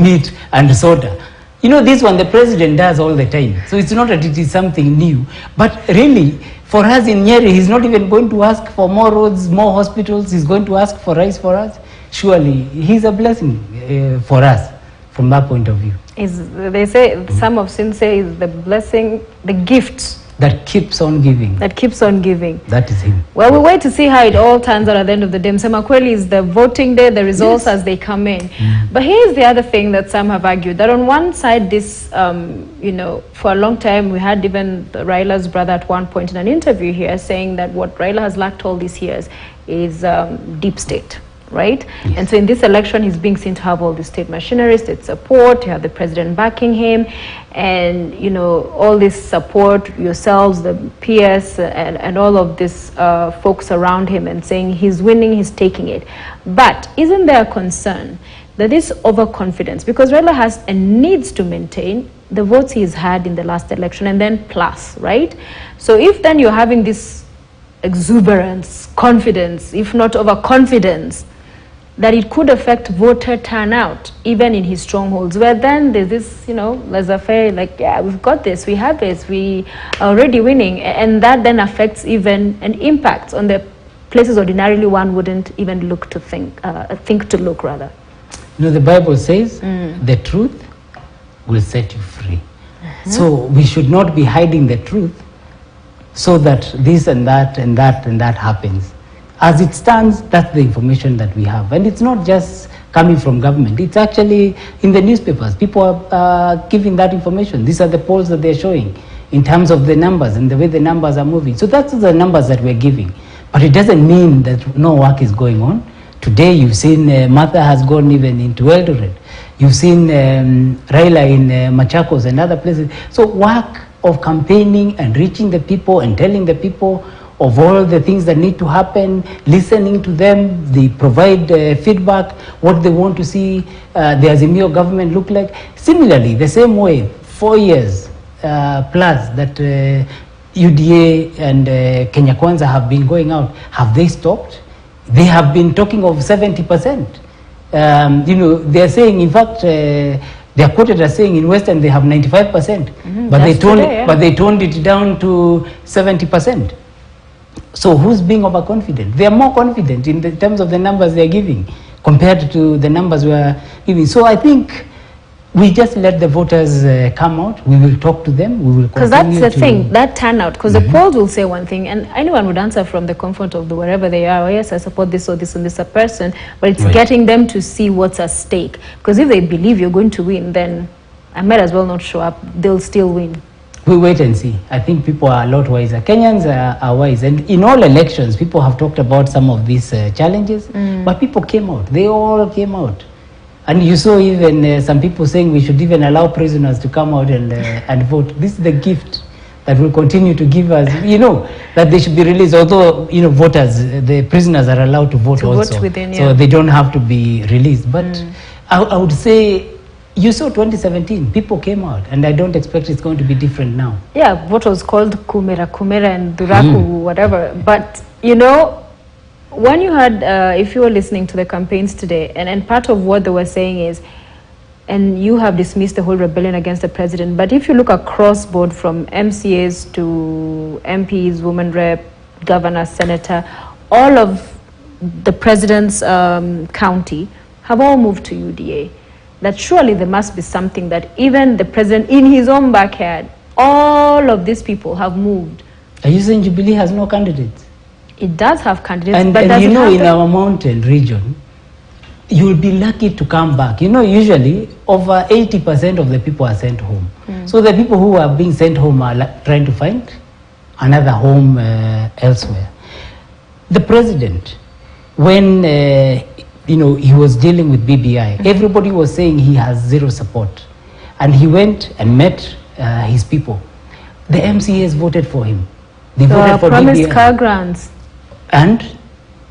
meat and soda. You know, this one the president does all the time. So it's not that it is something new. But really, for us in Nyeri, he's not even going to ask for more roads, more hospitals. He's going to ask for rice for us. Surely, he's a blessing for us from that point of view. They say, some of sin say, is the blessing, the gift that keeps on giving. That keeps on giving. That is him. Well, we'll wait to see how it all turns out at the end of the day. Msema kweli is the voting day, the results as they come in. But here's the other thing that some have argued, that on one side, this, you know, for a long time, we had even Raila's brother at one point in an interview here saying that what Raila has lacked all these years is deep state. Right? Yes. And so in this election, he's being seen to have all the state machinery, state support, you have the president backing him, and, you know, all this support, yourselves, the PS, and all of this folks around him, and saying he's winning, he's taking it. But isn't there a concern that this overconfidence, because Raila has and needs to maintain the votes he's had in the last election, and then plus, right? So if then you're having this exuberance, confidence, if not overconfidence, that it could affect voter turnout, even in his strongholds, where then there's this, you know, laissez-faire, like, yeah, we've got this, we have this, we are already winning, and that then affects even and impacts on the places ordinarily one wouldn't even look to think to look rather. You know, the Bible says the truth will set you free. So we should not be hiding the truth so that this and that and that and that happens. As it stands, that's the information that we have. And it's not just coming from government. It's actually in the newspapers. People are giving that information. These are the polls that they're showing in terms of the numbers and the way the numbers are moving. So that's the numbers that we're giving. But it doesn't mean that no work is going on. Today you've seen Martha has gone even into Eldoret. You've seen Raila in Machakos and other places. So work of campaigning and reaching the people and telling the people of all the things that need to happen, listening to them, they provide feedback, what they want to see the Azimio government look like. Similarly, the same way, 4 years plus that UDA and Kenya Kwanza have been going out, have they stopped? They have been talking of 70%. You know, they are saying, in fact, they are quoted as saying in Western they have 95%, but they toned it down to 70%. So who's being overconfident? They are more confident in the terms of the numbers they are giving compared to the numbers we are giving. So I think we just let the voters come out. We will talk to them. We will continue. Because that's the thing, that turnout. Because the polls will say one thing, and anyone would answer from the comfort of wherever they are. Oh, yes, I support this or this and this a person. But it's getting them to see what's at stake. Because if they believe you're going to win, then I might as well not show up. They'll still win. We wait and see. I think people are a lot wiser. Kenyans are wise. And in all elections, people have talked about some of these challenges. But people came out. They all came out. And you saw even some people saying we should even allow prisoners to come out and vote. This is the gift that will continue to give us, you know, that they should be released. Although, you know, voters, the prisoners are allowed to vote also. Vote within, so they don't have to be released. But I would say, you saw 2017, people came out, and I don't expect it's going to be different now. Yeah, what was called Kumera and Duraku, whatever. But, you know, when you had, if you were listening to the campaigns today, and part of what they were saying is, and you have dismissed the whole rebellion against the president, but if you look across board from MCAs to MPs, women rep, governor, senator, all of the president's county have all moved to UDA. That surely there must be something that even the president in his own backyard, all of these people have moved. Are you saying Jubilee has no candidates? It does have candidates, and you know, in our mountain region, you will be lucky to come back. You know, usually over 80% of the people are sent home. So the people who are being sent home are trying to find another home elsewhere. The president, when you know, he was dealing with BBI, everybody was saying he has zero support. And he went and met his people. The MCAs voted for him. They voted for promised BBI. car grants. And?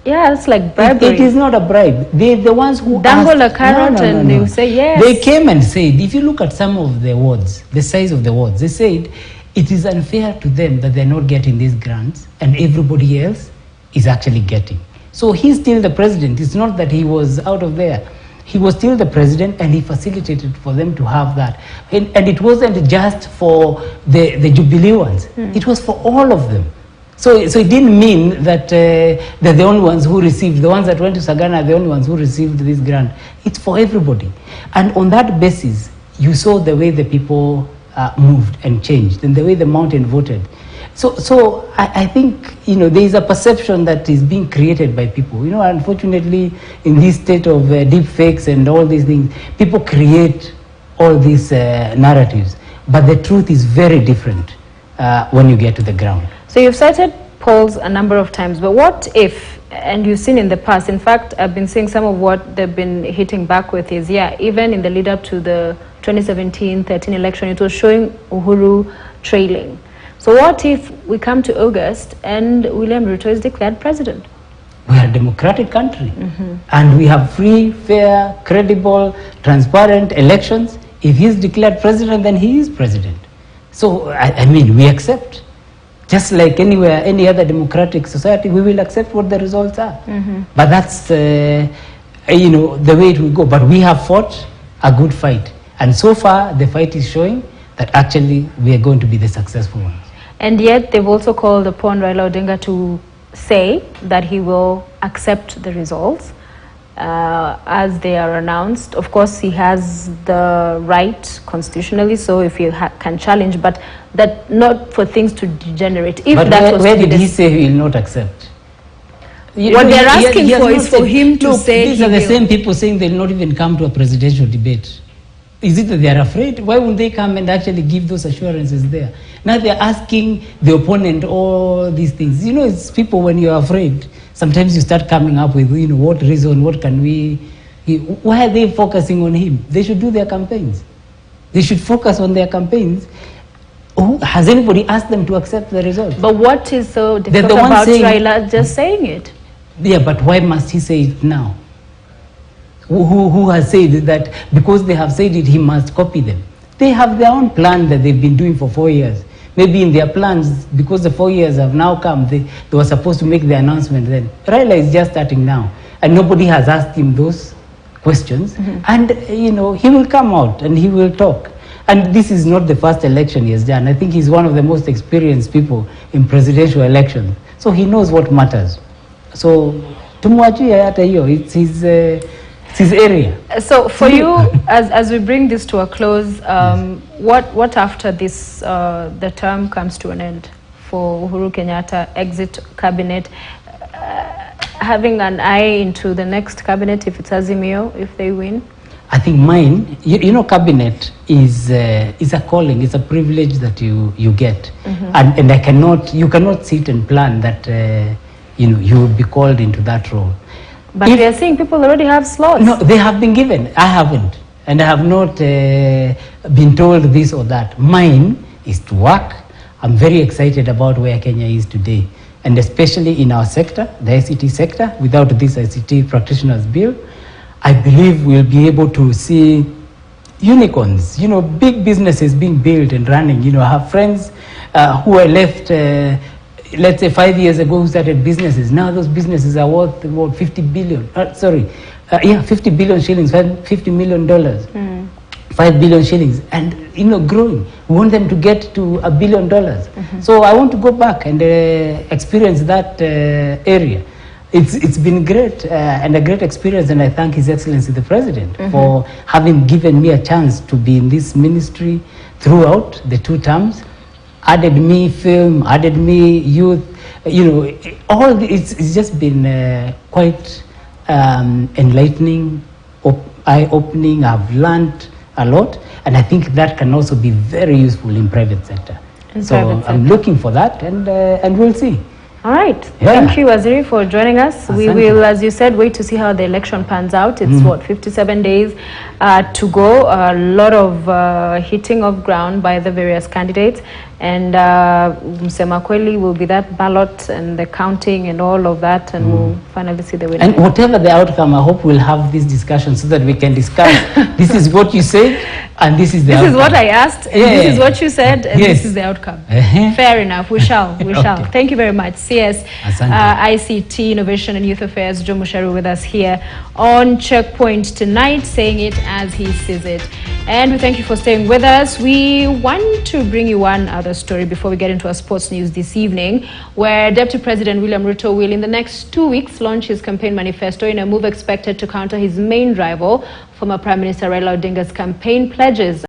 Yeah, it's like bribery. It is not a bribe. They're the ones who dangle a carrot and they say yes. They came and said, if you look at some of the wards, the size of the wards, they said it is unfair to them that they're not getting these grants and everybody else is actually getting. So he's still the president. It's not that he was out of there. He was still the president and he facilitated for them to have that. And it wasn't just for the Jubilee ones. It was for all of them. So it didn't mean that they're the only ones who received, the ones that went to Sagana are the only ones who received this grant. It's for everybody. And on that basis, you saw the way the people moved and changed and the way the mountain voted. So I think, you know, there is a perception that is being created by people. You know, unfortunately, in this state of deep fakes and all these things, people create all these narratives. But the truth is very different when you get to the ground. So you've cited polls a number of times, but what if, and you've seen in the past, in fact, I've been seeing some of what they've been hitting back with is, yeah, even in the lead up to the 2017-13 election, it was showing Uhuru trailing. So what if we come to August and William Ruto is declared president? We are a democratic country and we have free, fair, credible, transparent elections. If he's declared president, then he is president. So, I mean, we accept. Just like anywhere, any other democratic society, we will accept what the results are. But that's, you know, the way it will go. But we have fought a good fight. And so far, the fight is showing that actually we are going to be the successful ones. And yet, they've also called upon Raila Odinga to say that he will accept the results. as they are announced. Of course, he has the right constitutionally, so if he can challenge, but that not for things to degenerate. If but that was where did he say he will not accept? What they're asking for is for him to say. These are the same people saying they'll not even come to a presidential debate. Is it that they are afraid? Why won't they come and actually give those assurances there? Now they're asking the opponent all these things. You know, it's people, when you're afraid, sometimes you start coming up with, you know, what reason, what can we... Why are they focusing on him? They should do their campaigns. They should focus on their campaigns. Has anybody asked them to accept the result? But what is so difficult about Raila just saying it? Yeah, but why must he say it now? Who has said that because they have said it, he must copy them? They have their own plan that they've been doing for 4 years. Maybe in their plans, because the 4 years have now come, they were supposed to make the announcement then. Raila is just starting now, and nobody has asked him those questions. And, you know, he will come out and he will talk. And this is not the first election he has done. I think he's one of the most experienced people in presidential elections. So he knows what matters. So, tumwachie hata hiyo, it's his area. So for you, as we bring this to a close, what after this, the term comes to an end for Uhuru Kenyatta, exit cabinet, having an eye into the next cabinet, if it's Azimio, if they win? I think mine, you know, cabinet is a calling, it's a privilege that you get. And you cannot sit and plan that, you know, you will be called into that role. But we are seeing people already have slots. No, they have been given. I haven't. And I have not been told this or that. Mine is to work. I'm very excited about where Kenya is today. And especially in our sector, the ICT sector, without this ICT practitioners bill, I believe we'll be able to see unicorns, you know, big businesses being built and running. You know, I have friends who were left, let's say 5 years ago, who started businesses. Now those businesses are worth about 50 billion, 50 billion shillings, $50 million, 5 billion shillings, and, you know, growing. We want them to get to $1 billion. So I want to go back and experience that area. It's been great and a great experience, and I thank His Excellency the President for having given me a chance to be in this ministry throughout the 2 terms. Added me film, added me youth, you know, it's just been quite enlightening, eye-opening. I've learned a lot, and I think that can also be very useful in private sector. I'm looking for that, and we'll see. All right. Yeah. Thank you, Waziri, for joining us. We will, as you said, wait to see how the election pans out. It's, 57 days to go. A lot of hitting of ground by the various candidates. And Msema Kweli will be that ballot and the counting and all of that, and we'll finally see the winner. And whatever the outcome, I hope we'll have this discussion so that we can discuss. This is what you said, and this is the outcome. This is what I asked, and this is what you said, and this is the outcome. Fair enough. We shall. We shall. Thank you very much. CS ICT Innovation and Youth Affairs, Joe Mucheru, with us here on Checkpoint tonight, saying it as he sees it. And we thank you for staying with us. We want to bring you one other story before we get into our sports news this evening, where Deputy President William Ruto will, in the next 2 weeks, launch his campaign manifesto in a move expected to counter his main rival, former Prime Minister Raila Odinga's campaign pledges.